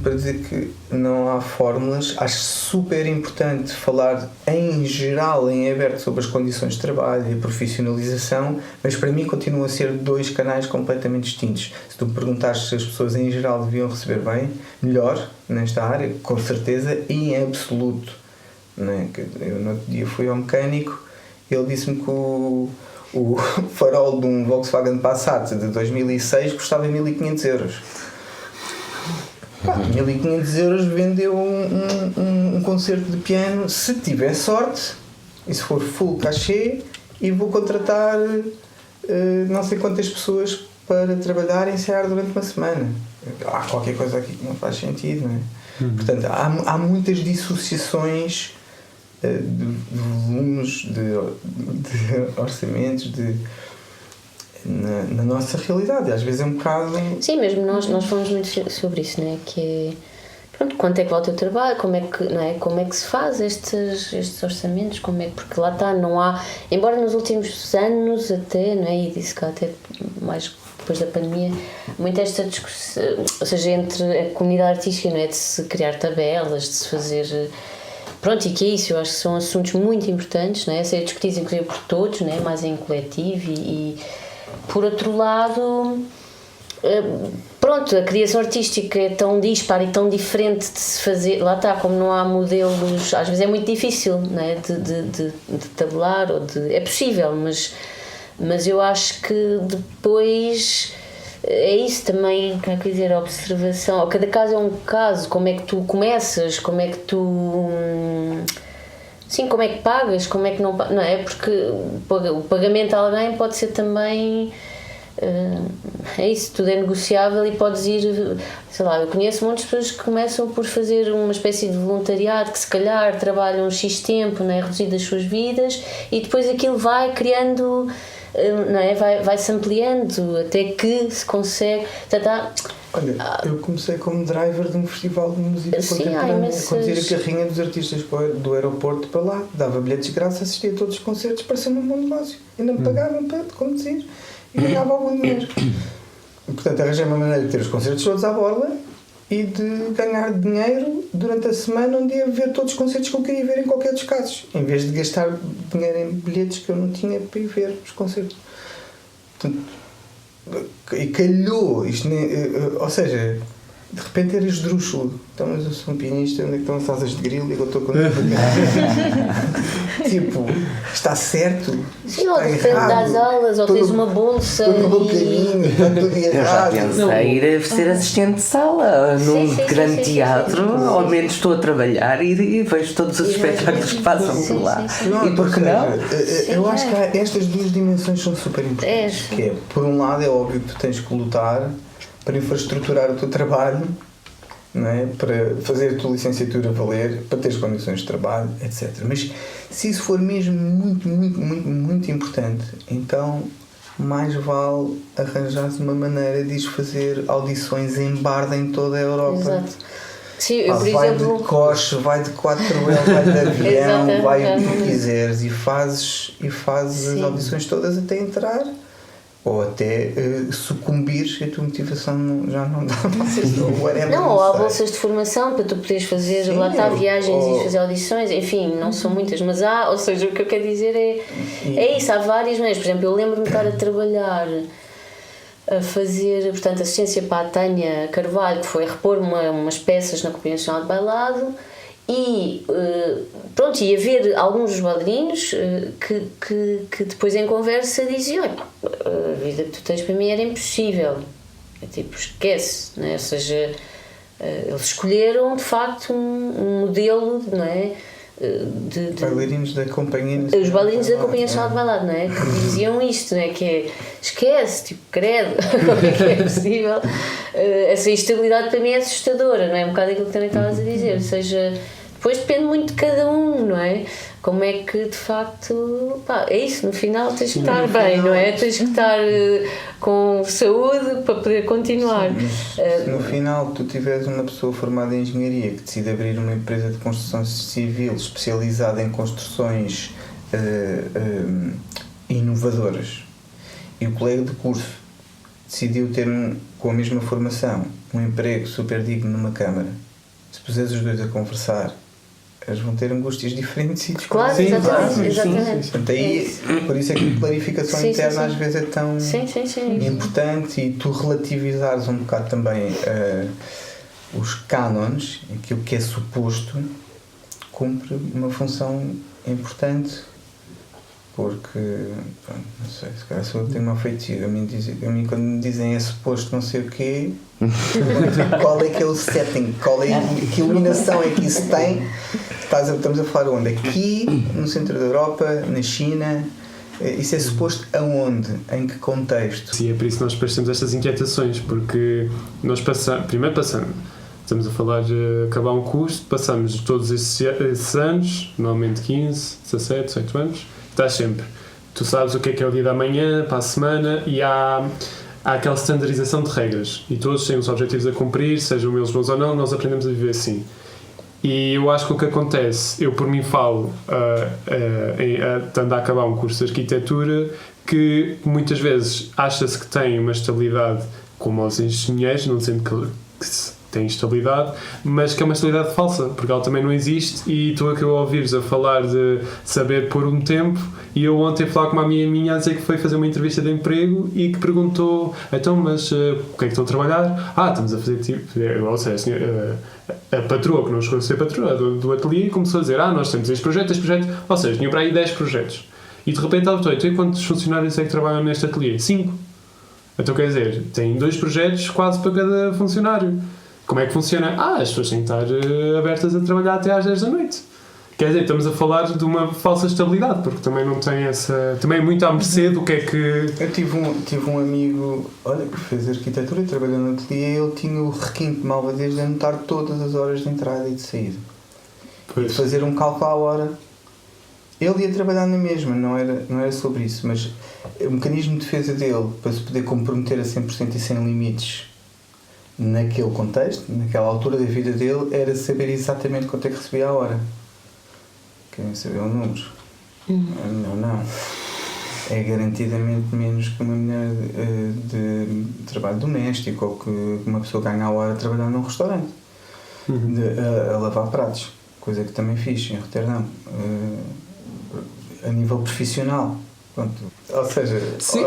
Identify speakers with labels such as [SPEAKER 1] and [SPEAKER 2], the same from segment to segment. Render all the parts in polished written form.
[SPEAKER 1] para dizer que não há fórmulas. Acho super importante falar em geral, em aberto, sobre as condições de trabalho e a profissionalização, mas para mim continuam a ser dois canais completamente distintos. Se tu me perguntares se as pessoas em geral deviam receber bem, melhor nesta área, com certeza, e em absoluto. Não é? Eu no outro dia fui ao mecânico, ele disse-me que o farol de um Volkswagen Passat de 2006 custava 1.500 euros. 1.500 euros vendeu um concerto de piano, se tiver sorte, e se for full cachê, e vou contratar não sei quantas pessoas para trabalhar e ensaiar durante uma semana. Há qualquer coisa aqui que não faz sentido, não é? Portanto, há muitas dissociações de volumes, de orçamentos, na nossa realidade. Às vezes é um bocado...
[SPEAKER 2] Sim, mesmo nós falamos muito sobre isso, não é? Que é, pronto, quanto é que vale o teu trabalho, como é que, não é? Como é que se faz estes orçamentos, como é que, porque lá está, não há, embora nos últimos anos até, não é? E disse que até mais depois da pandemia, muito esta discussão, ou seja, entre a comunidade artística, não é? De se criar tabelas, de se fazer... Pronto, e que é isso, eu acho que são assuntos muito importantes, não é? A ser discutidos inclusive por todos, não é? Mais em coletivo e por outro lado, pronto, a criação artística é tão dispara e tão diferente de se fazer, lá está, como não há modelos, às vezes é muito difícil, não é? de tabular, ou de, é possível, mas eu acho que depois é isso também, quer dizer, a observação, cada caso é um caso, como é que tu começas, como é que tu... Sim, como é que pagas, como é que não é? Porque o pagamento a alguém pode ser também... é isso, tudo é negociável e podes ir... Sei lá, eu conheço muitas pessoas que começam por fazer uma espécie de voluntariado, que se calhar trabalham um X tempo, não é? Reduzido as suas vidas, e depois aquilo vai criando... Não é? Vai-se ampliando até que se consegue...
[SPEAKER 1] Olha, eu comecei como driver de um festival de música contemporânea, a conduzir a carrinha dos artistas do aeroporto para lá, dava bilhetes de graça, assistia a todos os concertos, parecia um bom negócio, ainda me pagavam para conduzir e ganhava algum dinheiro. Portanto, arranjei uma maneira de ter os concertos todos à borla e de ganhar dinheiro durante a semana, onde ia ver todos os concertos que eu queria ver em qualquer dos casos, em vez de gastar dinheiro em bilhetes que eu não tinha para ir ver os concertos. Portanto, e calhou isto, ou seja, de repente era esdrúxulo. Então, mas eu sou um pianista, onde é que estão as asas de grilo e eu estou com tipo, está certo?
[SPEAKER 2] Sim, ou de repente das aulas, ou tens uma bolsa.
[SPEAKER 1] Estou no bom caminho,
[SPEAKER 3] eu já pensei ir ser assistente de sala num grande teatro, ao menos estou a trabalhar e vejo todos os espetáculos que passam por lá. E por que não?
[SPEAKER 1] Eu acho que estas duas dimensões são super importantes. Que é, por um lado, é óbvio que tu tens que lutar para infraestruturar o teu trabalho, não é? Para fazer a tua licenciatura valer, para teres condições de trabalho, etc. Mas se isso for mesmo muito, muito, muito, muito importante, então mais vale arranjar-se uma maneira de fazer audições em barda em toda a Europa.
[SPEAKER 2] Exato. Sim, eu, por
[SPEAKER 1] vai
[SPEAKER 2] exemplo...
[SPEAKER 1] de coche, vai de 4L, vai de avião, vai o que tu quiseres, e fazes as audições todas até entrar. Ou até sucumbires, a tua motivação já não dá.
[SPEAKER 2] Não, ou há bolsas de formação para tu poderes fazer, sim, lá está, viagens e fazer audições, enfim, não são muitas, mas há, ou seja, o que eu quero dizer é isso, há várias maneiras. Por exemplo, eu lembro-me de estar a trabalhar, a fazer, portanto, assistência para a Tânia Carvalho, que foi repor umas peças na Companhia Nacional de Bailado. E pronto, ia ver alguns dos bailarinos que depois em conversa diziam: a vida que tu tens para mim era impossível, tipo, esquece, não é? Ou seja, eles escolheram de facto um modelo, não é?
[SPEAKER 1] Bailarinos da Companhia
[SPEAKER 2] Nacional, os bailarinos da Companhia Nacional de Bailado, não é? Que diziam isto, não é? Que é, esquece, tipo, credo, como é que é possível? Essa instabilidade para mim é assustadora, não é? Um bocado aquilo que também estavas a dizer, ou seja, depois depende muito de cada um, não é? Como é que de facto, pá, é isso, no final tens que estar bem, não é? Tens que estar com saúde para poder continuar.
[SPEAKER 1] Sim, se no final tu tiveres uma pessoa formada em engenharia que decide abrir uma empresa de construção civil especializada em construções inovadoras, e o colega de curso decidiu ter, com a mesma formação, um emprego super digno numa câmara, se puseres os dois a conversar, eles vão ter angústias diferentes e
[SPEAKER 2] claro, sim, exatamente.
[SPEAKER 1] Portanto, aí, por isso é que a clarificação interna às vezes é tão importante, e tu relativizares um bocado também os cânones, aquilo que é suposto, cumpre uma função importante, porque, pronto, não sei, se calhar só tenho uma feitiço. A mim quando me dizem é suposto não sei o quê, qual é que é o setting, que iluminação é que isso tem? Estamos a falar onde? Aqui, no centro da Europa, na China. Isso é suposto aonde? Em que contexto?
[SPEAKER 4] Sim, é por isso que nós depois temos estas inquietações, porque nós primeiro passamos, estamos a falar de acabar um curso, passamos todos esses anos, normalmente 15, 17, 18 anos, estás sempre. Tu sabes o que é o dia da manhã, para a semana, e há aquela standardização de regras, e todos têm os objetivos a cumprir, sejam eles bons ou não, nós aprendemos a viver assim. E eu acho que o que acontece, eu por mim falo, estando a acabar um curso de arquitetura, que muitas vezes acha-se que tem uma estabilidade como os engenheiros, não dizendo que tem estabilidade, mas que é uma estabilidade falsa, porque ela também não existe, e tu acabou a ouvires a falar de saber pôr um tempo, e eu ontem falar com uma amiga minha a dizer que foi fazer uma entrevista de emprego e que perguntou, então, mas o que é que estão a trabalhar? Estamos a fazer tipo, ou seja, a patroa, que não chegou a ser patroa do ateliê, começou a dizer, nós temos este projeto, ou seja, tinha para aí 10 projetos, e de repente ela falou, então quantos funcionários é que trabalham neste ateliê? 5. Então quer dizer, tem 2 projetos quase para cada funcionário. Como é que funciona? As pessoas têm que estar abertas a trabalhar até às 10 da noite. Quer dizer, estamos a falar de uma falsa estabilidade, porque também não tem essa... Também é muito à mercê do que é que...
[SPEAKER 1] Eu tive um amigo, que fez arquitetura e trabalhou no ateliê, e ele tinha o requinte de malvadez de anotar todas as horas de entrada e de saída. E de fazer um cálculo à hora. Ele ia trabalhar na mesma, não era sobre isso, mas o mecanismo de defesa dele, para se poder comprometer a 100% e sem limites naquele contexto, naquela altura da vida dele, era saber exatamente quanto é que recebia a hora. Querem saber o número? Não. É garantidamente menos que uma mulher de trabalho doméstico, ou que uma pessoa ganha a hora a trabalhar num restaurante, a lavar pratos, coisa que também fiz em Roterdão, a nível profissional. Pronto. Ou seja,
[SPEAKER 4] sim,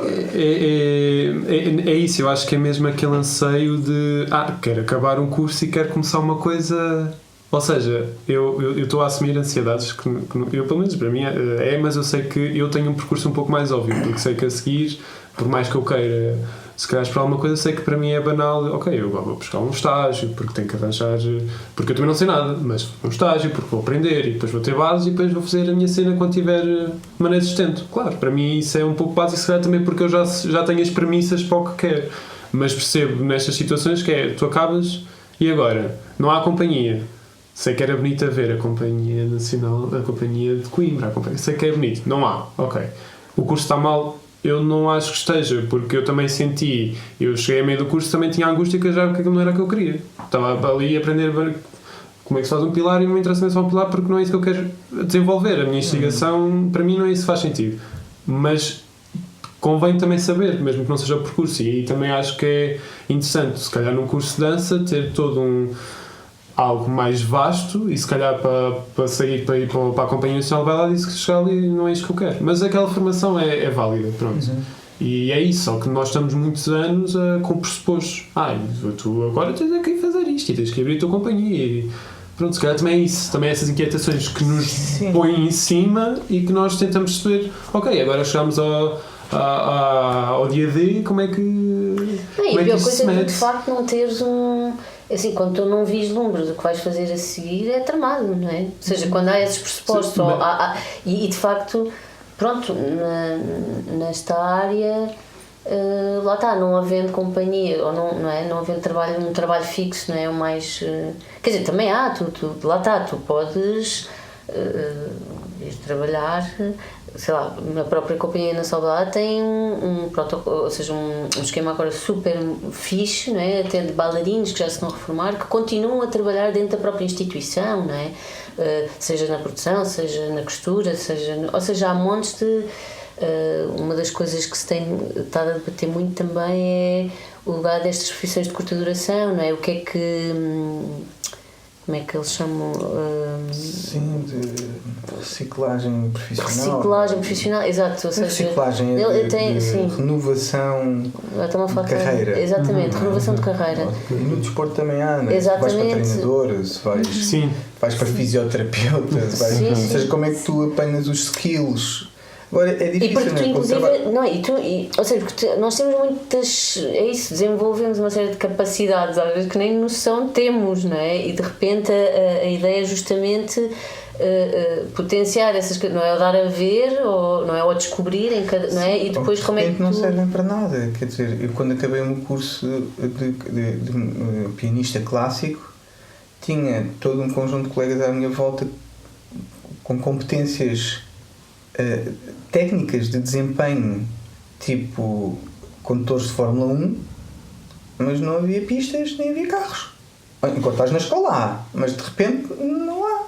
[SPEAKER 4] é isso. Eu acho que é mesmo aquele anseio de quero acabar um curso e quero começar uma coisa. Ou seja, eu estou a assumir ansiedades que eu, pelo menos para mim mas eu sei que eu tenho um percurso um pouco mais óbvio, porque sei que a seguir, por mais que eu queira se calhar esperar alguma coisa, sei que para mim é banal. Ok, eu vou buscar um estágio porque tenho que arranjar, porque eu também não sei nada, mas um estágio porque vou aprender, e depois vou ter bases, e depois vou fazer a minha cena quando tiver maneira de sustento. Claro, para mim isso é um pouco básico, se calhar também porque eu já tenho as premissas para o que quero, mas percebo nestas situações que tu acabas e agora não há companhia. Sei que era bonito a ver a Companhia Nacional, a Companhia de Coimbra, sei que é bonito, não há, ok. O curso está mal, eu não acho que esteja, porque eu também senti, eu cheguei a meio do curso, também tinha angústia que já aquilo não era o que eu queria. Estava ali a aprender como é que se faz um pilar, e não me interessa só um pilar, porque não é isso que eu quero desenvolver. A minha investigação, para mim, não é isso que faz sentido. Mas convém também saber, mesmo que não seja o percurso, e aí também acho que é interessante, se calhar num curso de dança, ter todo algo mais vasto, e se calhar para sair para ir para a Companhia Nacional vai lá, disse que chegar ali não é isto que eu quero, mas aquela formação é válida, pronto. E é isso, só que nós estamos muitos anos com pressupostos. Tu agora tens que fazer isto e tens que abrir a tua companhia, e pronto, se calhar também é isso, também é essas inquietações que nos põem em cima e que nós tentamos perceber, ok, agora chegamos ao dia D, como é que
[SPEAKER 2] e a pior coisa é de facto não teres assim, quando tu não vislumbras o que vais fazer a seguir, é tramado, não é? Ou seja, quando há esses pressupostos, e de facto, pronto, nesta área, lá está, não havendo companhia, ou não havendo um trabalho fixo, não é? O mais, quer dizer, também há, lá está, tu podes, de trabalhar, sei lá, a própria Companhia Nacional de Balé tem um protocolo, ou seja, um esquema agora super fixe, não é? Até de bailarinos que já se estão a reformar, que continuam a trabalhar dentro da própria instituição, não é? Seja na produção, seja na costura, ou seja, há montes de... uma das coisas que se tem estado a debater muito também é o lugar destas profissões de curta duração, não é? O que é que... como é que eles chamam?
[SPEAKER 1] Sim, de reciclagem profissional.
[SPEAKER 2] Reciclagem profissional, exato. Ou seja,
[SPEAKER 1] reciclagem de renovação de carreira.
[SPEAKER 2] Exatamente, renovação de carreira.
[SPEAKER 1] E no desporto também há, né?
[SPEAKER 2] Exatamente.
[SPEAKER 1] Vais para treinador, se vais para fisioterapeuta, ou seja, como é que tu apanhas os skills. Agora é difícil,
[SPEAKER 2] e porque tu, inclusive, ou seja, porque nós temos muitas, é isso, desenvolvemos uma série de capacidades, às vezes que nem noção temos, não é? E de repente a ideia é justamente potenciar essas coisas, não é o dar a ver, ou não é o descobrir, não é? E depois como é que
[SPEAKER 1] não servem para nada, quer dizer, eu quando acabei o meu curso de pianista clássico, tinha todo um conjunto de colegas à minha volta com competências técnicas de desempenho, tipo condutores de Fórmula 1, mas não havia pistas nem havia carros. Enquanto estás na escola há, mas de repente não há.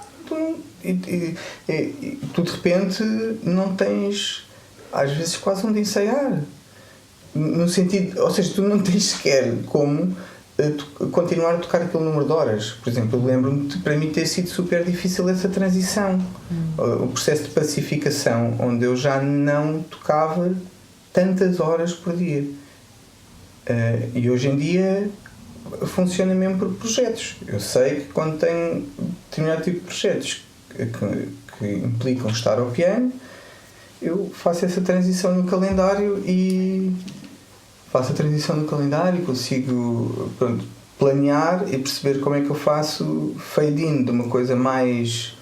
[SPEAKER 1] Tu de repente não tens, às vezes, quase onde ensaiar. No sentido, ou seja, tu não tens sequer como continuar a tocar aquele número de horas. Por exemplo, eu lembro-me de, para mim, ter sido super difícil essa transição. O processo de pacificação, onde eu já não tocava tantas horas por dia. E hoje em dia funciona mesmo por projetos. Eu sei que quando tenho determinado tipo de projetos que implicam estar ao piano, eu faço essa transição no calendário e consigo planear e perceber como é que eu faço fade-in de uma coisa mais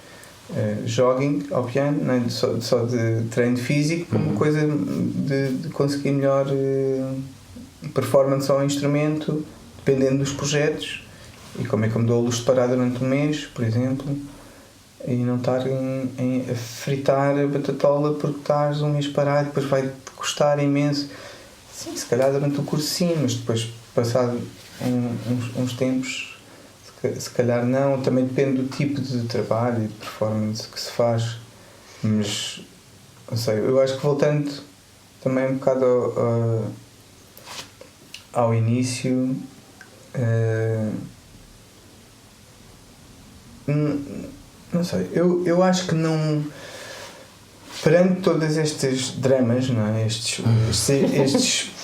[SPEAKER 1] jogging ao piano, não é? só de treino físico, para uma coisa de conseguir melhor performance ao instrumento, dependendo dos projetos, e como é que eu me dou a luz de parar durante um mês, por exemplo, e não estar a fritar a batatola porque estás um mês parado, depois vai-te custar imenso. Sim, se calhar durante o curso sim, mas depois, passado uns tempos, se calhar não. Também depende do tipo de trabalho e de performance que se faz. Mas, não sei, eu acho que voltando também um bocado ao início, não sei, eu acho que não... Perante todos estes dramas, não é? estes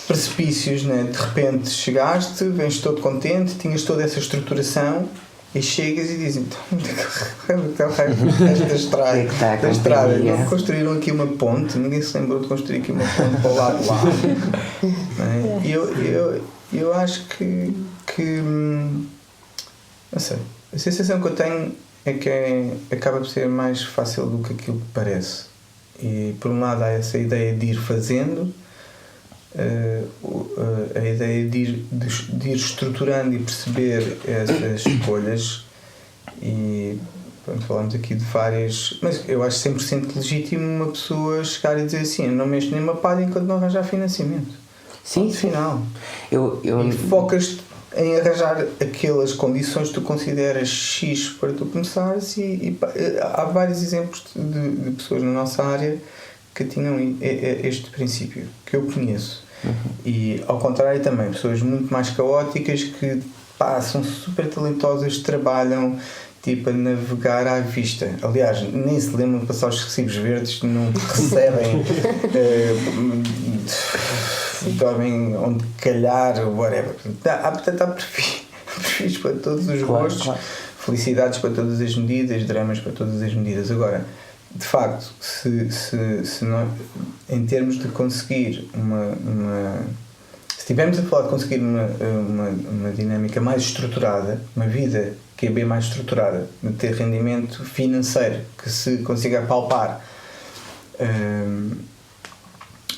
[SPEAKER 1] precipícios, não é? De repente chegaste, vens todo contente, tinhas toda essa estruturação e chegas e dizem esta estrada, não construíram aqui uma ponte, ninguém se lembrou de construir aqui uma ponte para o lado de lá. Não é? Eu acho que não sei, a sensação que eu tenho é que acaba por ser mais fácil do que aquilo que parece. E por um lado há essa ideia de ir fazendo, a ideia de ir estruturando e perceber essas escolhas, e pronto, falamos aqui de várias, mas eu acho 100% legítimo uma pessoa chegar e dizer assim: eu não mexo nem uma palha enquanto não arranjar financiamento.
[SPEAKER 3] Sim,
[SPEAKER 1] final. E focas-te em arranjar aquelas condições que tu consideras X para tu começares, e há vários exemplos de pessoas na nossa área que tinham este princípio, que eu conheço. E ao contrário também, pessoas muito mais caóticas que são super talentosas, trabalham tipo a navegar à vista. Aliás, nem se lembram de passar os recibos verdes, não recebem, dormem onde calhar, whatever. Portanto, há perfis para todos os gostos, claro. Felicidades para todas as medidas, dramas para todas as medidas. Agora, de facto, se nós, em termos de conseguir se estivermos a falar de conseguir uma dinâmica mais estruturada, uma vida que é bem mais estruturada, de ter rendimento financeiro que se consiga palpar,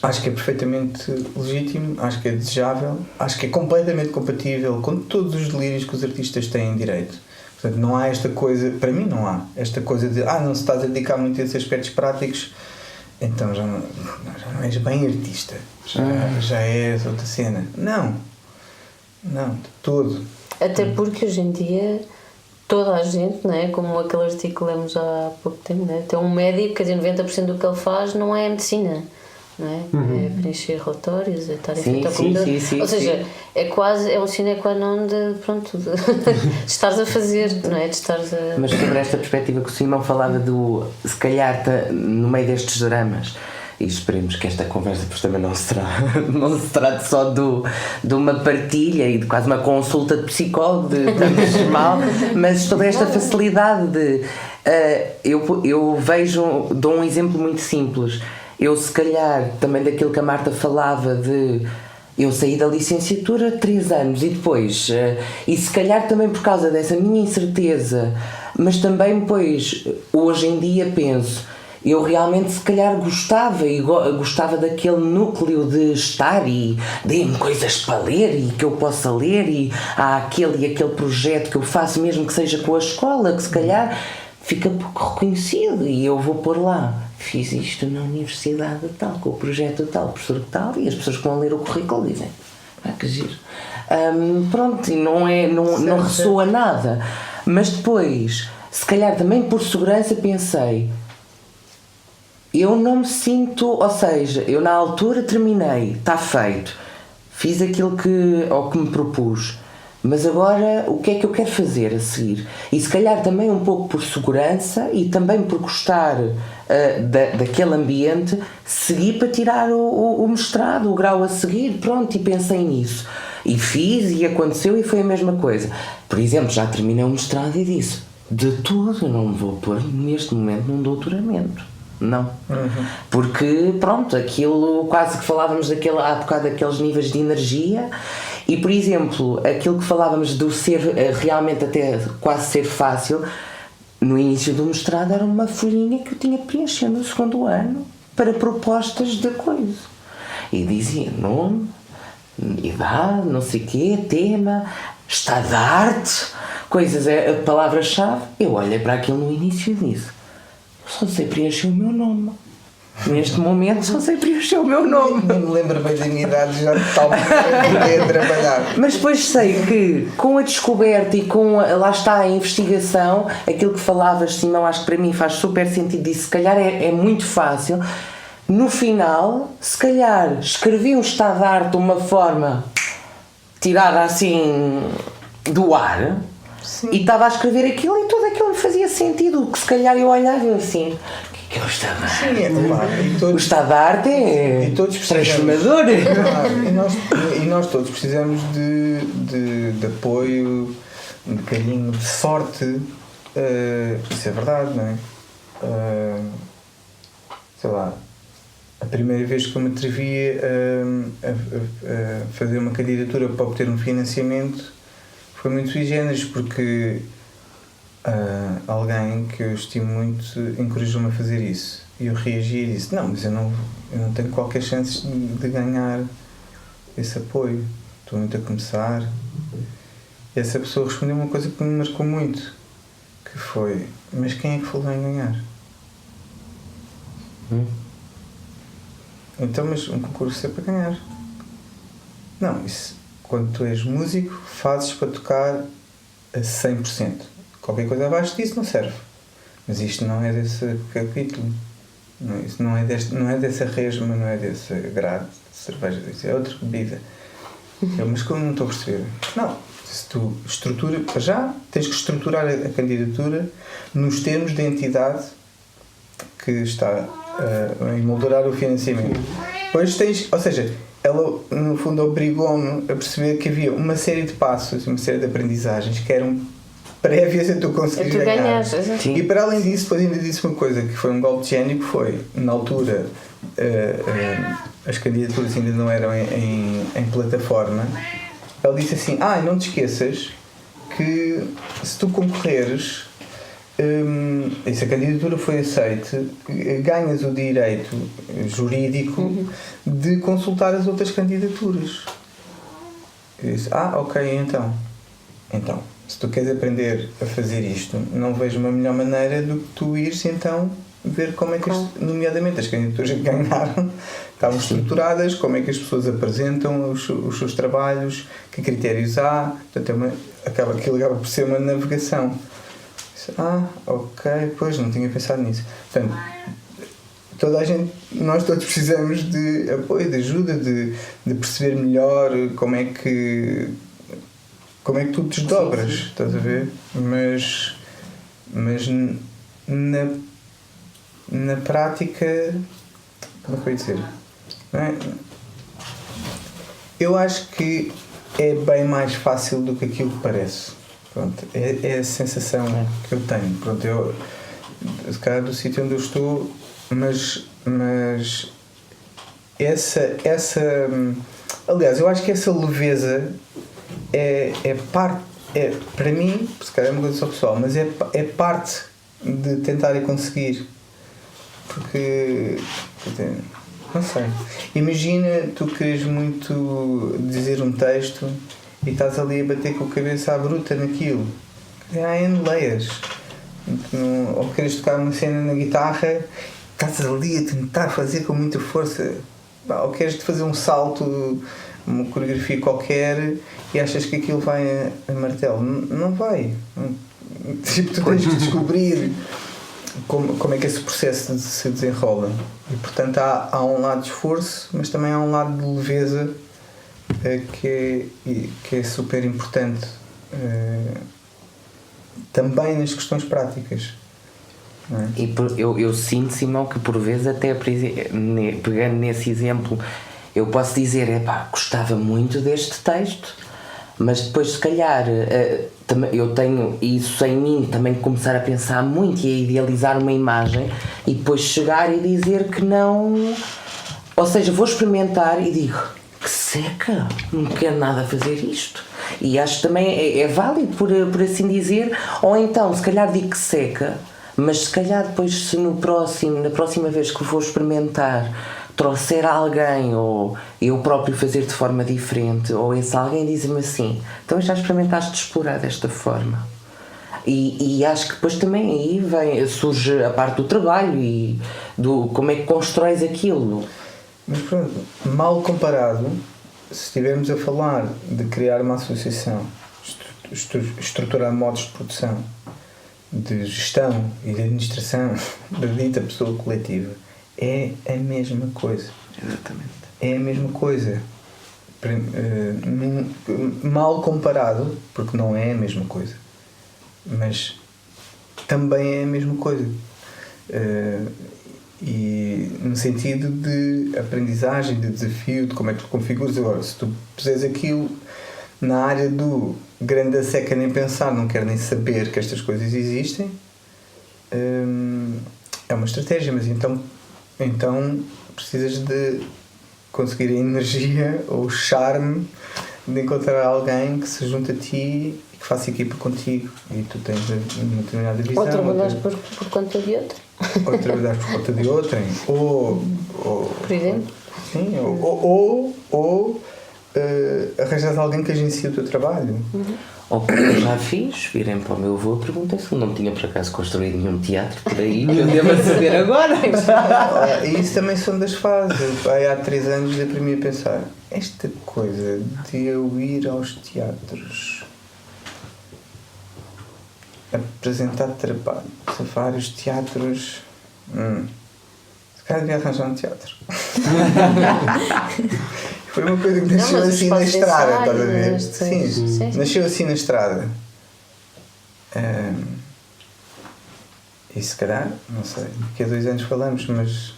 [SPEAKER 1] acho que é perfeitamente legítimo, acho que é desejável, acho que é completamente compatível com todos os delírios que os artistas têm direito. Portanto, não há esta coisa, para mim não há, esta coisa de não se estás a dedicar muito a esses aspectos práticos, então já não és bem artista, já és outra cena. Não, de todo.
[SPEAKER 2] Até porque hoje em dia toda a gente, não é? Como aquele artigo que lemos há pouco tempo, não é? Tem um médico, quer dizer, 90% do que ele faz não é medicina. Não é? É preencher relatórios, é estar em frente ao computador. Ou seja, é quase, é um sine qua non de estares a fazer, não é? De estares a...
[SPEAKER 3] Mas sobre esta perspectiva que o Simão falava do, se calhar no meio destes dramas, e esperemos que esta conversa também não se trate só de uma partilha e de quase uma consulta de psicólogo de estamos mal, mas sobre esta facilidade de eu vejo, dou um exemplo muito simples. Eu, se calhar, também daquilo que a Marta falava de... Eu saí da licenciatura 3 anos e depois... e se calhar também por causa dessa minha incerteza, mas também, pois, hoje em dia penso... Eu realmente, se calhar, gostava daquele núcleo de estar e dê-me coisas para ler e que eu possa ler e há aquele e aquele projeto que eu faço, mesmo que seja com a escola, que se calhar... fica pouco reconhecido e eu vou pôr lá, fiz isto na universidade tal, com o projeto tal, o professor tal, e as pessoas que vão ler o currículo dizem, que giro. Pronto, e não ressoa nada. Mas depois, se calhar também por segurança pensei, eu não me sinto, ou seja, eu na altura terminei, está feito, fiz aquilo que me propus. Mas agora, o que é que eu quero fazer a seguir? E se calhar também um pouco por segurança e também por gostar daquele ambiente, segui para tirar o mestrado, o grau a seguir, pronto, e pensei nisso. E fiz, e aconteceu, e foi a mesma coisa. Por exemplo, já terminei o mestrado e disse, de tudo, eu não me vou pôr neste momento num doutoramento. Não. Porque, pronto, aquilo, quase que falávamos há bocado daqueles níveis de energia. E, por exemplo, aquilo que falávamos do ser realmente até quase ser fácil, no início do mestrado era uma folhinha que eu tinha que preencher no 2º ano para propostas de coisa. E dizia nome, idade, não sei o quê, tema, estado de arte, coisas, a palavra-chave. Eu olhei para aquilo no início e disse, só sei preencher o meu nome. Neste momento só sei preencher o meu nome.
[SPEAKER 1] Nem me lembro bem da minha idade, já totalmente a trabalhar.
[SPEAKER 3] Mas depois sei que com a descoberta e com lá está a investigação, aquilo que falavas, Simão, acho que para mim faz super sentido e se calhar é muito fácil. No final, se calhar escrevi um estado de arte de uma forma tirada assim do ar. Sim. E estava a escrever aquilo e tudo aquilo me fazia sentido, que se calhar eu olhava assim, que é o estado de arte? Sim, claro. O estado de arte é transformador.
[SPEAKER 1] E nós todos precisamos de apoio, de carinho, de sorte. Isso é verdade, não é? Sei lá, a primeira vez que eu me atrevi a fazer uma candidatura para obter um financiamento foi muito sui generis, porque alguém que eu estimo muito encorajou-me a fazer isso. E eu reagi e disse, não, mas eu não tenho qualquer chance de ganhar esse apoio. Estou muito a começar. E essa pessoa respondeu uma coisa que me marcou muito, que foi, mas quem é que falou em ganhar? Então, mas um concurso é para ganhar. Não, isso, quando tu és músico, fazes para tocar a 100%. Qualquer coisa abaixo disso não serve. Mas isto não é desse capítulo. Isso não é dessa resma, não é desse grade de cerveja. Isso é outra bebida. Mas como não estou a perceber? Não. Se tu já tens que estruturar a candidatura nos termos da entidade que está a emoldurar o financiamento. Depois tens, ou seja, ela no fundo obrigou-me a perceber que havia uma série de passos, uma série de aprendizagens que eram prévias a tu conseguires ganhar. E para além disso, depois ainda disse uma coisa que foi um golpe de gênio, que foi, na altura, as candidaturas ainda não eram em plataforma. Ele disse assim, não te esqueças que se tu concorreres, e se a candidatura foi aceite, ganhas o direito jurídico de consultar as outras candidaturas. Eu disse, ok, então se tu queres aprender a fazer isto, não vejo uma melhor maneira do que tu ires então ver como é que, nomeadamente as candidaturas que ganharam, estavam estruturadas, como é que as pessoas apresentam os seus trabalhos, que critérios há, portanto aquilo acaba por ser uma navegação. Ok, pois não tinha pensado nisso. Portanto, nós todos precisamos de apoio, de ajuda, de perceber melhor como é que tu desdobras, sim. Estás a ver? Mas na prática, como é que eu ia dizer? Não é? Eu acho que é bem mais fácil do que aquilo que parece. Pronto, é a sensação que eu tenho. Pronto, eu, se calhar do sítio onde eu estou, mas essa aliás, eu acho que essa leveza é parte, para mim, se calhar é uma coisa só pessoal, mas é parte de tentar e conseguir, porque não sei, imagina tu queres muito dizer um texto e estás ali a bater com a cabeça à bruta naquilo, há N layers, ou queres tocar uma cena na guitarra, estás ali a tentar fazer com muita força, ou queres fazer um salto, uma coreografia qualquer e achas que aquilo vai a martelo. Não vai. Tipo, tu tens de descobrir como é que esse processo se desenrola, e portanto há um lado de esforço, mas também há um lado de leveza que é super importante, também nas questões práticas.
[SPEAKER 3] E eu sinto, Simão, que por vezes até pegando nesse exemplo, eu posso dizer, gostava muito deste texto, mas depois se calhar eu tenho isso em mim, também começar a pensar muito e a idealizar uma imagem e depois chegar e dizer que não, ou seja, vou experimentar e digo, que seca, não quero nada fazer isto. E acho que também é válido, por assim dizer, ou então se calhar digo que seca, mas se calhar depois se na próxima vez que vou experimentar trouxer alguém, ou eu próprio fazer de forma diferente, ou esse alguém diz-me assim, então já experimentaste explorar desta forma, e acho que depois também aí surge a parte do trabalho e do como é que constróis aquilo.
[SPEAKER 1] Mas pronto, mal comparado, se estivermos a falar de criar uma associação, estruturar modos de produção, de gestão e de administração da dita pessoa coletiva, é a mesma coisa.
[SPEAKER 3] Exatamente.
[SPEAKER 1] É a mesma coisa. Mal comparado, porque não é a mesma coisa, mas também é a mesma coisa. E no sentido de aprendizagem, de desafio, de como é que tu configuras. Agora, se tu puseres aquilo na área do grande a seca nem pensar, não quero nem saber que estas coisas existem, é uma estratégia, mas então precisas de conseguir a energia ou o charme de encontrar alguém que se junte a ti e que faça equipa contigo, e tu tens uma determinada visão.
[SPEAKER 2] Ou trabalhas por conta de outra.
[SPEAKER 1] Ou trabalhar por conta de outrem, ou
[SPEAKER 2] por exemplo.
[SPEAKER 1] Sim, ou arranjas alguém que agencie o teu trabalho.
[SPEAKER 3] Ou como eu já fiz, virem para o meu avô, perguntei se ele não tinha por acaso construído nenhum teatro por aí que eu devo saber agora.
[SPEAKER 1] E isso também são das fases. Há 3 anos dei para mim a pensar, esta coisa de eu ir aos teatros, apresentar trabalho, se vários teatros, se calhar devia arranjar um teatro. Foi uma coisa que nasceu assim na estrada, estás a ver? Sim, nasceu assim na estrada. E se calhar, não sei, daqui a 2 anos falamos, mas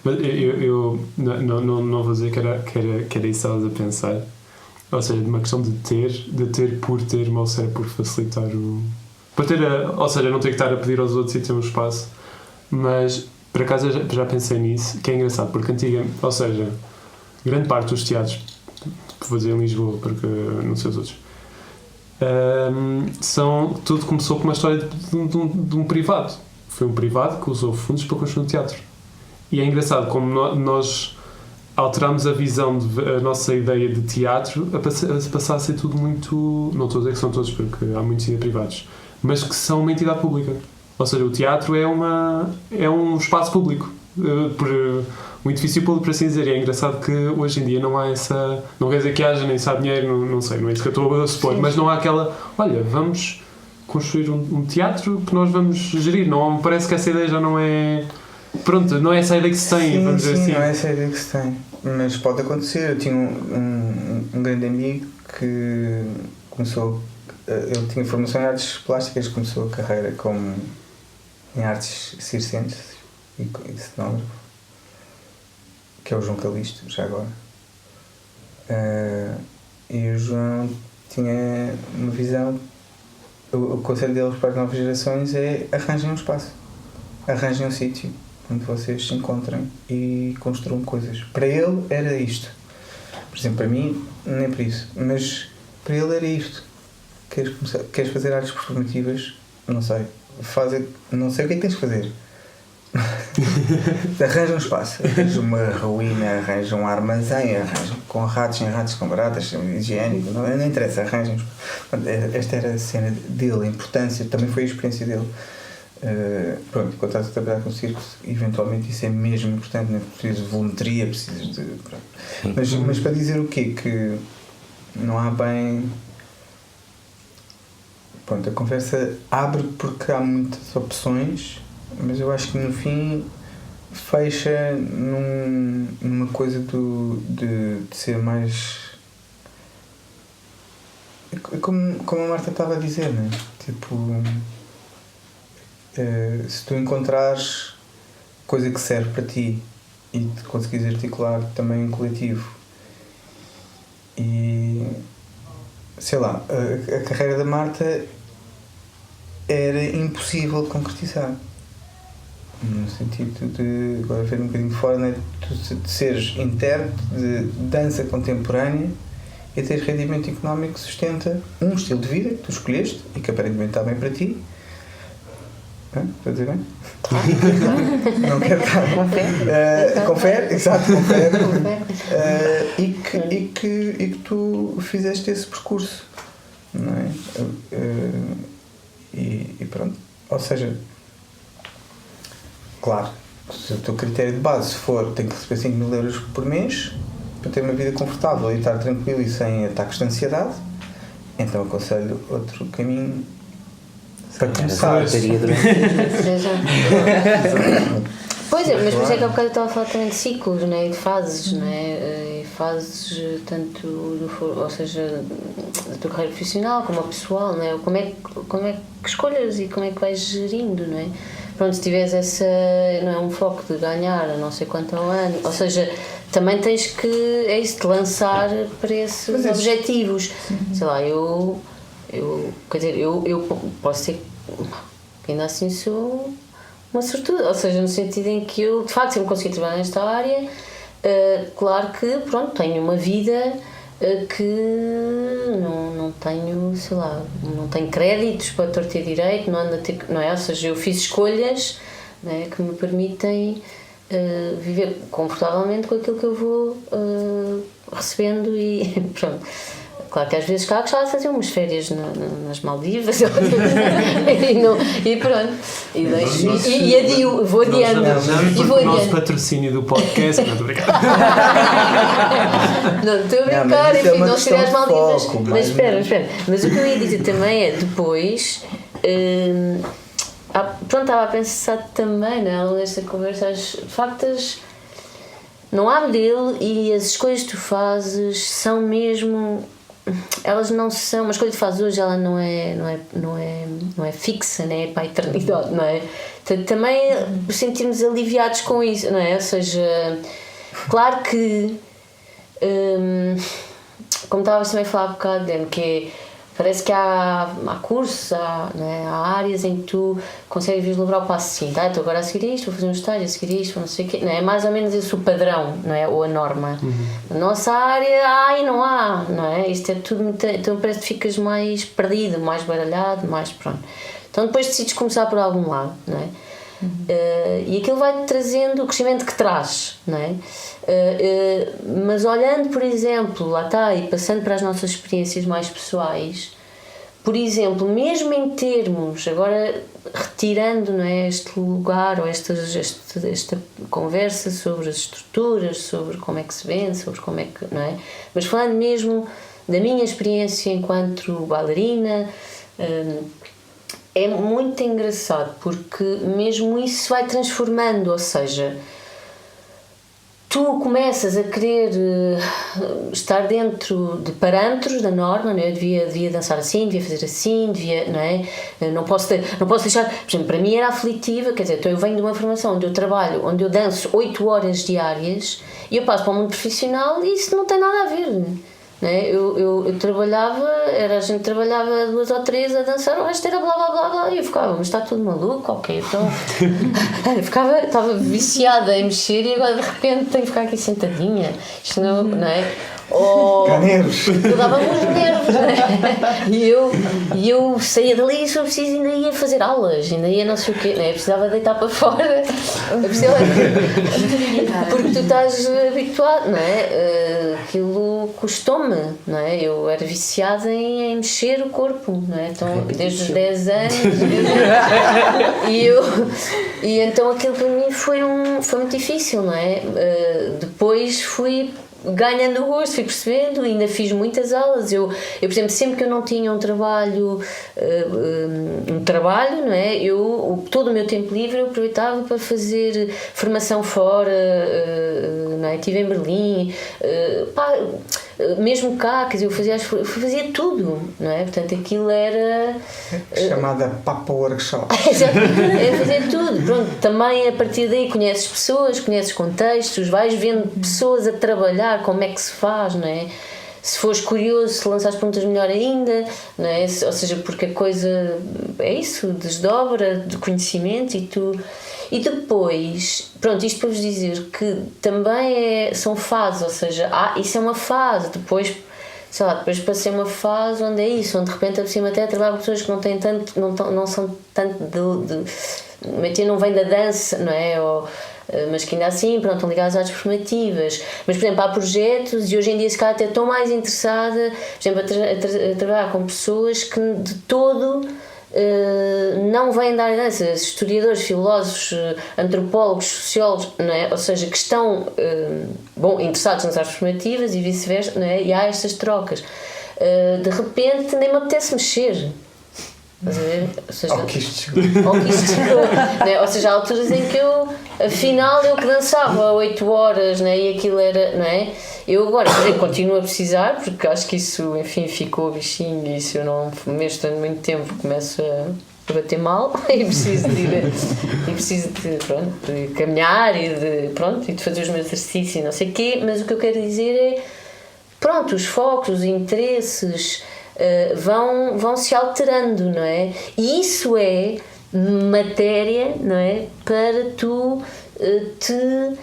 [SPEAKER 4] eu não vou dizer que era isso que estavas a pensar. Ou seja, de uma questão de ter por ter, ou seja, por facilitar o... Para ter ou seja, não ter que estar a pedir aos outros e ter um espaço. Mas, por acaso, eu já pensei nisso, que é engraçado, porque antigamente, ou seja, grande parte dos teatros, vou dizer em Lisboa, porque não sei os outros, tudo começou com uma história de um privado. Foi um privado que usou fundos para construir um teatro. E é engraçado como nós alterámos a visão, a nossa ideia de teatro a passar a ser tudo muito, não estou a dizer que são todos porque há muitos privados, mas que são uma entidade pública. Ou seja, o teatro é um espaço público, um edifício público, por assim dizer. E é engraçado que hoje em dia não há essa, não quer dizer que haja nem se há dinheiro, não sei, não é isso que eu estou a supor, mas não há aquela, olha, vamos construir um teatro que nós vamos gerir. Não, parece que essa ideia já não é, pronto, não é essa a ideia que se tem,
[SPEAKER 1] sim,
[SPEAKER 4] vamos dizer assim.
[SPEAKER 1] Não é essa a ideia que se tem, mas pode acontecer. Eu tinha um grande amigo que começou, ele tinha formação em artes plásticas, começou a carreira como em artes circenses e cenógrafo, que é o João Calixto, já agora. E o João tinha uma visão. O conselho deles para as novas gerações é: arranjem um espaço, arranjem um sítio onde vocês se encontrem e construam coisas. Para ele era isto. Por exemplo, para mim nem por isso, mas para ele era isto. Queres fazer artes performativas? Não sei. Não sei o que é que tens de fazer. Arranja um espaço, arranja uma ruína, arranja um armazém, arranja com ratos, sem ratos, com baratas, higiênico, não interessa, arranja um espaço. Esta era a cena dele, a importância, também foi a experiência dele. Pronto, quando estás a trabalhar com circo, eventualmente isso é mesmo importante, não é? Precisas de volumetria, precisas de. Mas para dizer o quê? Que não há bem. Pronto, a conversa abre porque há muitas opções, mas eu acho que no fim fecha numa coisa de ser mais. Como a Marta estava a dizer, né? Tipo, se tu encontrares coisa que serve para ti e te conseguires articular também em coletivo e sei lá, a carreira da Marta era impossível de concretizar, no sentido de, agora ver um bocadinho de fora, né? De seres intérprete de dança contemporânea e teres rendimento económico que sustenta um estilo de vida que tu escolheste e que aparentemente está bem para ti. Estou a dizer bem? Não quero estar. Confere, exato, confere. E que tu fizeste esse percurso, não é? E pronto. Ou seja, claro, se o teu critério de base for tenho que receber 5 mil euros por mês para ter uma vida confortável e estar tranquilo e sem ataques de ansiedade, então aconselho outro caminho. Para começar.
[SPEAKER 2] Pois é, mas por isso é que há bocado eu estava a falar também de ciclos, né? E de fases, né? E fases tanto ou seja, da tua carreira profissional como a pessoal, né? Como é que escolhas e como é que vais gerindo, não é? Pronto, se tiveres essa, não é, um foco de ganhar a não sei quanto ao ano, ou seja, também tens que, é isso, te lançar para esses objetivos. Sei lá, quer dizer, eu posso ser que ainda assim sou uma sortuda, ou seja, no sentido em que eu de facto sempre consegui trabalhar nesta área. Claro que pronto, tenho uma vida que não tenho, sei lá, não tenho créditos para torto e direito, não é? Ou seja, eu fiz escolhas, não é, que me permitem viver confortavelmente com aquilo que eu vou recebendo e pronto. Claro que às vezes cá gostava de fazer umas férias nas Maldivas e pronto. E adio, vou adiando.
[SPEAKER 4] O nosso patrocínio do podcast, não estou a brincar.
[SPEAKER 2] Não estou a brincar, enfim, não seria as Maldivas. Mas espera. Mas o que eu ia dizer também é depois. Pronto, estava a pensar também, né, ao longo desta conversa, de facto, não há dele e as escolhas que tu fazes são mesmo. Elas não são, uma escolha que fazes hoje, ela não é fixa, né? É para a eternidade, não é? Também sentirmos aliviados com isso, não é? Ou seja, claro que como estavas também a falar há bocado, que parece que há cursos, há áreas em que tu consegues vislumbrar o passo seguinte. Estou agora a seguir isto, vou fazer um estágio, a seguir isto, não sei o quê. Não é? É mais ou menos esse o padrão, não é? Ou a norma. Na nossa área há e não há, não é? Isto é tudo muito, então parece que ficas mais perdido, mais baralhado, mais pronto. Então depois decides começar por algum lado, não é? E aquilo vai trazendo o crescimento que traz, não é? Mas olhando, por exemplo, lá está, e passando para as nossas experiências mais pessoais, por exemplo, mesmo em termos, agora retirando, não é, este lugar ou esta conversa sobre as estruturas, sobre como é que se vende, sobre como é que, não é? Mas falando mesmo da minha experiência enquanto bailarina, é muito engraçado porque mesmo isso vai transformando, ou seja, tu começas a querer estar dentro de parâmetros da norma, não é? Devia dançar assim, devia fazer assim, não é? Não posso deixar, por exemplo, para mim era aflitiva, quer dizer, então eu venho de uma formação onde eu trabalho, onde eu danço 8 horas diárias e eu passo para o mundo profissional e isso não tem nada a ver. Não é? Eu trabalhava, a gente trabalhava 2 ou 3 a dançar, o resto era blá blá blá blá, e eu ficava, mas está tudo maluco, ok, então estava viciada em mexer e agora de repente tenho que ficar aqui sentadinha, isto não é?
[SPEAKER 1] Nervos.
[SPEAKER 2] Eu dava-me os nervos, não é? E eu saía dali e se eu preciso ainda ia fazer aulas, ainda ia não sei o quê, não é? Eu precisava deitar para fora, porque tu estás habituado, não é? Aquilo custou-me, não é? Eu era viciada em mexer o corpo, não é? Então, desde os 10 anos, e então aquilo para mim foi muito difícil, não é? Depois fui ganhando o gosto, fui percebendo, ainda fiz muitas aulas. Eu, por exemplo, sempre que eu não tinha um trabalho, não é? Todo o meu tempo livre eu aproveitava para fazer formação fora, não é? Estive em Berlim, mesmo cá, quer dizer, eu fazia tudo, não é? Portanto, aquilo era
[SPEAKER 1] chamada Papa Workshop.
[SPEAKER 2] Eu fazia tudo. Pronto, também a partir daí conheces pessoas, conheces contextos, vais vendo pessoas a trabalhar, como é que se faz, não é? Se fores curioso, se lançares perguntas, melhor ainda, não é? Ou seja, porque a coisa é isso, desdobra de conhecimento e depois, pronto, isto para vos dizer que também são fases, ou seja, isso é uma fase, depois, sei lá, depois passei uma fase onde é isso, onde de repente a cima até trabalho com pessoas que não têm tanto, não são tanto não vem da dança, não é? Mas que ainda assim, pronto, estão ligados às artes performativas. Mas, por exemplo, há projetos e hoje em dia se calhar até estou mais interessada, por exemplo, a trabalhar com pessoas que de todo não vêm da dança, historiadores, filósofos, antropólogos, sociólogos, não é? Ou seja, que estão interessados nas artes performativas e vice-versa, não é? E há estas trocas. De repente nem me apetece mexer. Estás a ver? Ou seja,
[SPEAKER 1] que isto chegou.
[SPEAKER 2] Né? Ou seja, há alturas em que afinal eu que dançava 8 horas, né? E aquilo era, não é? Eu agora continuo a precisar, porque acho que isso, enfim, ficou bichinho e se eu não mexo durante muito tempo começo a bater mal e preciso de caminhar e de fazer os meus exercícios e não sei o quê, mas o que eu quero dizer é, pronto, os focos, os interesses vão se alterando, não é? E isso é matéria, não é? Para tu te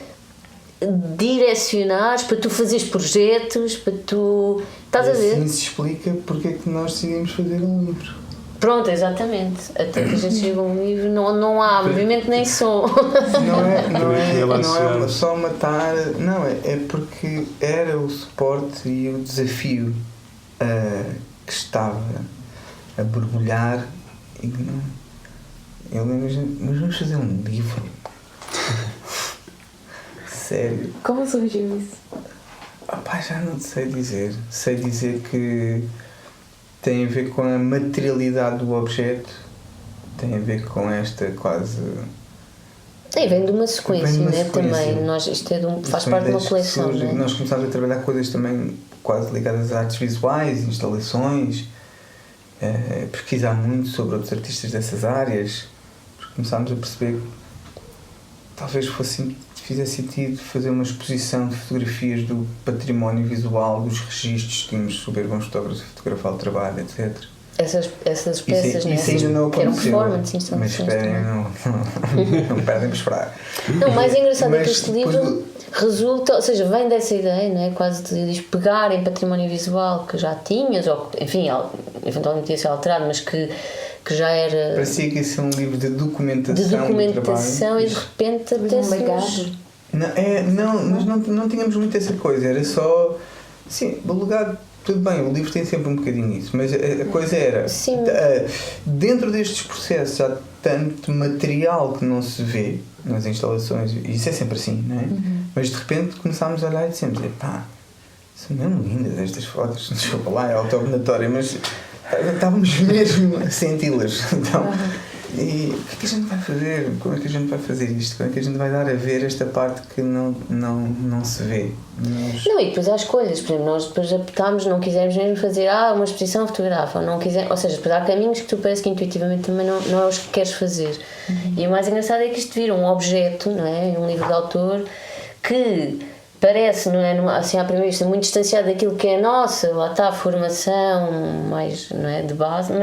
[SPEAKER 2] direcionares, para tu fazeres projetos, para tu... Estás a ver?
[SPEAKER 1] Assim se explica porque é que nós decidimos fazer um livro.
[SPEAKER 2] Pronto, exatamente. Até que a gente chega a um livro, não há movimento nem som.
[SPEAKER 1] Não é só matar, não, é porque era o suporte e o desafio que estava a borbulhar e não. Eu lembro, mas vamos fazer um livro. Sério.
[SPEAKER 2] Como surgiu isso?
[SPEAKER 1] Já não sei dizer. Sei dizer que tem a ver com a materialidade do objeto, tem a ver com esta quase...
[SPEAKER 2] vem de uma sequência, né? Também. Isto faz parte de uma coleção. Né?
[SPEAKER 1] Nós começámos a trabalhar coisas também quase ligadas às artes visuais, instalações, pesquisar muito sobre outros artistas dessas áreas, porque começámos a perceber que talvez fizesse sentido fazer uma exposição de fotografias do património visual, dos registros, tínhamos super bons fotógrafos a fotografar o trabalho, etc.
[SPEAKER 2] Essas peças,
[SPEAKER 1] isso ainda não
[SPEAKER 2] que eram
[SPEAKER 1] aconteceu,
[SPEAKER 2] performances,
[SPEAKER 1] mas esperem, não perdem por esperar.
[SPEAKER 2] Não, o mais engraçado é que este livro resulta, ou seja, vem dessa ideia, não é? Quase de pegar em património visual que já tinhas, ou enfim, eventualmente ia ser alterado, mas que que já era...
[SPEAKER 1] Parecia que isso é um livro de documentação.
[SPEAKER 2] De documentação e de repente apetece-nos...
[SPEAKER 1] Nós não tínhamos muito essa coisa, era só... Sim, o legado, tudo bem, o livro tem sempre um bocadinho isso, mas a coisa era...
[SPEAKER 2] Sim.
[SPEAKER 1] Dentro destes processos há tanto material que não se vê nas instalações, e isso é sempre assim, não é? Mas de repente começámos a olhar e dissemos, pá, são mesmo lindas estas fotos, desculpa lá, é autobonatória, mas estávamos mesmo a senti-las. Então, e o que é que a gente vai fazer? Como é que a gente vai fazer isto? Como é que a gente vai dar a ver esta parte que não se vê?
[SPEAKER 2] Não, e depois há escolhas, por exemplo, nós depois optámos, não quisermos mesmo fazer uma exposição fotográfica, ou seja, depois há caminhos que tu parece que intuitivamente também não é os que queres fazer. E o mais engraçado é que isto vira um objeto, não é? Um livro de autor que parece, não é, assim à primeira vista, muito distanciado daquilo que é a nossa, lá está a formação mais, não é, de base,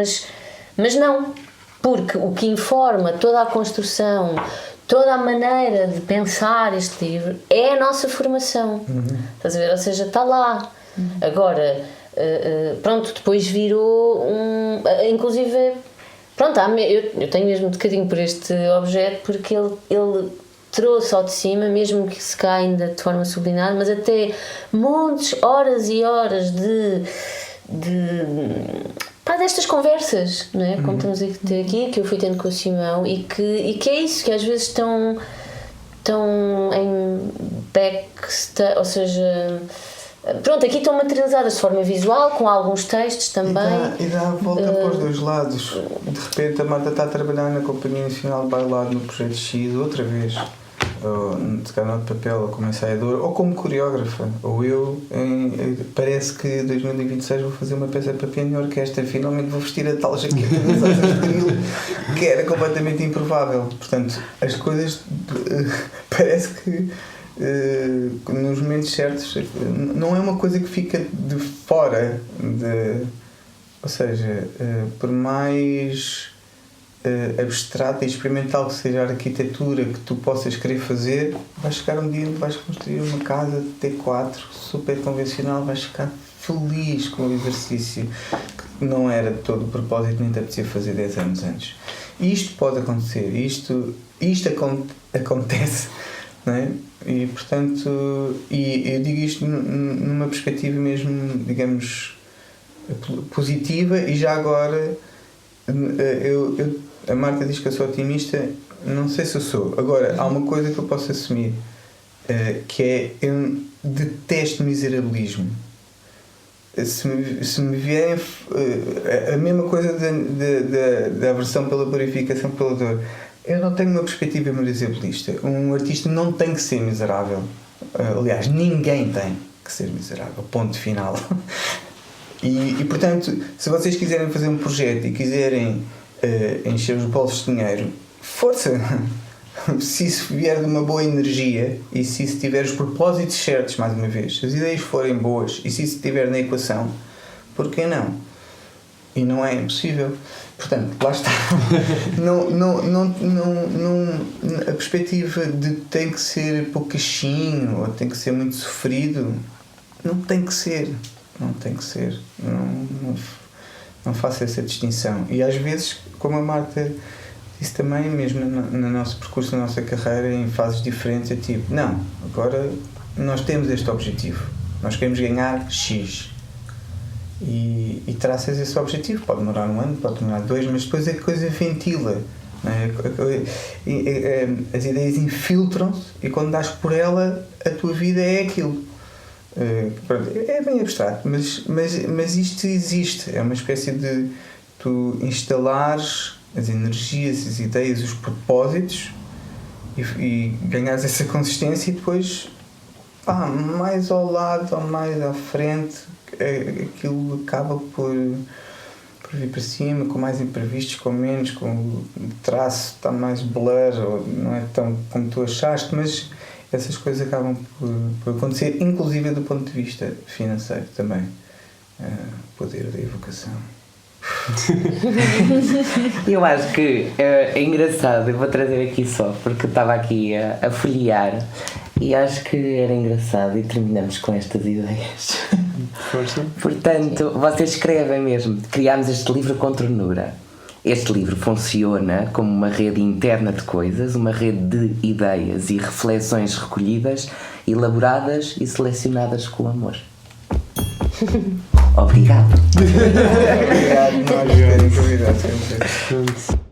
[SPEAKER 2] mas não, porque o que informa toda a construção, toda a maneira de pensar este livro é a nossa formação. Estás a ver? Ou seja, está lá. Agora, pronto, depois virou inclusive, pronto, eu tenho mesmo um bocadinho por este objeto, porque ele trouxe ao de cima, mesmo que se cá ainda de forma sublinhada, mas até montes, horas e horas destas conversas, não é? Como estamos a ter aqui, que eu fui tendo com o Simão, e que é isso, que às vezes estão em backstage, ou seja, pronto, aqui estão materializadas de forma visual, com alguns textos também.
[SPEAKER 1] E dá a volta para os dois lados. De repente a Marta está a trabalhar na Companhia Nacional de Bailado no Projeto X outra vez, se calhar de papel, ou como ensaiadora, ou como coreógrafa, ou parece que em 2026 vou fazer uma peça para piano e orquestra, finalmente vou vestir a tal jaqueta das asas de Nilo, que era completamente improvável. Portanto, as coisas parece que nos momentos certos não é uma coisa que fica de fora ou seja, por mais abstrata e experimental que seja a arquitetura que tu possas querer fazer, vais chegar um dia onde vais construir uma casa de T4 super convencional, vais ficar feliz com o exercício que não era de todo o propósito, nem te apetecia fazer 10 anos antes. E isto pode acontecer, isto acontece, não é? E portanto, eu digo isto numa perspectiva mesmo, digamos, positiva. E já agora a Marta diz que eu sou otimista, não sei se eu sou. Agora, há uma coisa que eu posso assumir, que é, eu detesto miserabilismo. Se me vierem a mesma coisa da aversão pela purificação pela dor, eu não tenho uma perspectiva miserabilista. Um artista não tem que ser miserável. Aliás, ninguém tem que ser miserável. Ponto final. E portanto, se vocês quiserem fazer um projeto e quiserem encher os bolsos de dinheiro, força! Se isso vier de uma boa energia e se isso tiver os propósitos certos, mais uma vez, se as ideias forem boas e se isso estiver na equação, por que não? E não é impossível. Portanto, lá está. A perspectiva de tem que ser pouquinho ou tem que ser muito sofrido, não tem que ser. Não tem que ser. Não faço essa distinção. E às vezes, como a Marta disse também, mesmo no nosso percurso, na nossa carreira, em fases diferentes, é tipo, não, agora nós temos este objetivo. Nós queremos ganhar X. E traças esse objetivo. Pode demorar um ano, pode demorar 2, mas depois a coisa ventila. Não é? As ideias infiltram-se e quando dás por ela, a tua vida é aquilo. É bem abstrato, mas isto existe. É uma espécie de tu instalares as energias, as ideias, os propósitos e ganhares essa consistência e depois mais ao lado ou mais à frente aquilo acaba por vir para cima, com mais imprevistos, com menos, com o traço está mais blur, ou não é tão como tu achaste, mas essas coisas acabam por acontecer, inclusive do ponto de vista financeiro também. Poder da evocação.
[SPEAKER 3] Eu acho que é engraçado, eu vou trazer aqui só porque estava aqui a folhear e acho que era engraçado e terminamos com estas ideias.
[SPEAKER 4] Força.
[SPEAKER 3] Portanto, vocês escrevem mesmo, criámos este livro com ternura. Este livro funciona como uma rede interna de coisas, uma rede de ideias e reflexões recolhidas, elaboradas e selecionadas com amor. Obrigado.
[SPEAKER 1] Obrigado, nós queremos convidar sempre.